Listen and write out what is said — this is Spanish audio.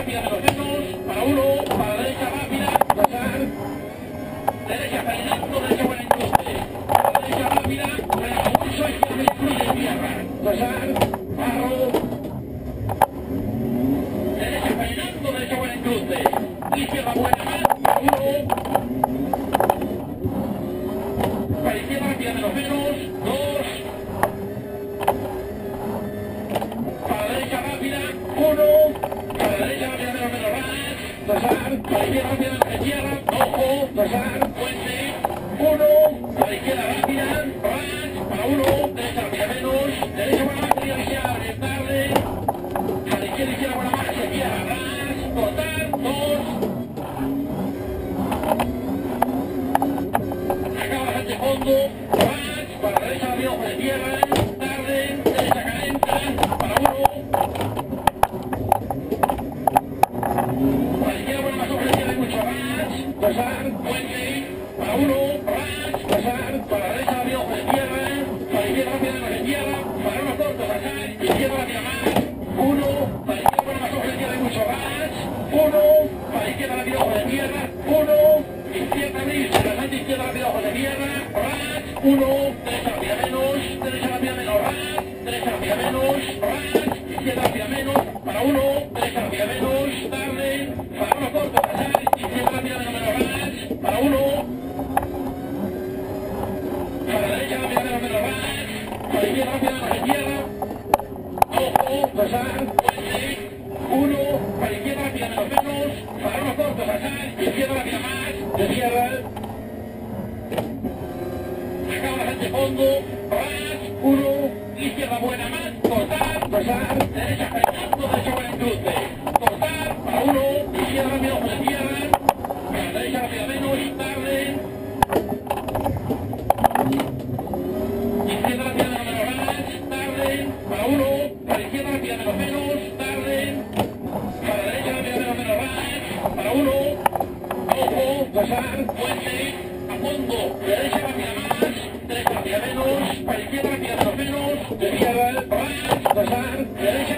rápida menos menos, para 1, para la derecha rápida, pasar, derecha frenando, derecha buena incluye, para la derecha rápida, frena pulso, izquierda incluye tierra, pasar, barro, derecha frenando, derecha buena incluye, izquierda buena más, para 1, para izquierda rápida menos menos, 2, para la derecha rápida, 1, para la derecha rápida menos menos más, pasar, para la izquierda rápida menos que tierra, ojo, pasar, puente, 1, para la izquierda rápida, ras, para 1, derecha rápida menos, derecha buena más, quería iniciar, bien tarde, a la izquierda buena más, izquierda, ras, cortar, 2, acaba de fondo, ras, para la derecha rápida, ojo de tierra, tarde, derecha calenta, para 1, para la izquierda buena más, ojo de tierra, mucho ras, pasar, puente, para 1, ras, pasar, para la derecha rápida, ojo de tierra, para la izquierda rápida menos de tierra, para 1 corto, pasar, izquierda rápida más, 1, para la izquierda buena más, ojo de tierra, mucho ras, 1, para la izquierda rápida, ojo de tierra, 1, izquierda gris, adelante, izquierda rápida, ojo de tierra, ras, 1, derecha rápida menos, ras, derecha rápida menos, ras, izquierda rápida menos, para 1, derecha rápida menos, tarde, para 1 corto, pasar, izquierda rápida menos, ras, para 1, para la derecha rápida menos, ras, para la izquierda rápida menos de tierra, ojo, pasar, puente, 1, para la izquierda rápida menos, para 1 corto, pasar, izquierda rápida más, de tierra, acaba la gente fondo, ras, 1, izquierda buena más, cortar, pasar, derecha frenando, derecha buena cruce, cortar, para 1, izquierda rápida, ojo de tierra, para la derecha rápida menos, tarde, izquierda rápida menos ras, tarde, para 1, para la izquierda rápida menos, tarde, para la derecha rápida menos ras, para 1, ojo, pasar, puente, a fondo, derecha rápida más, derecha rápida menos, para la izquierda rápida menos, de tierra, ras, pasar, derecha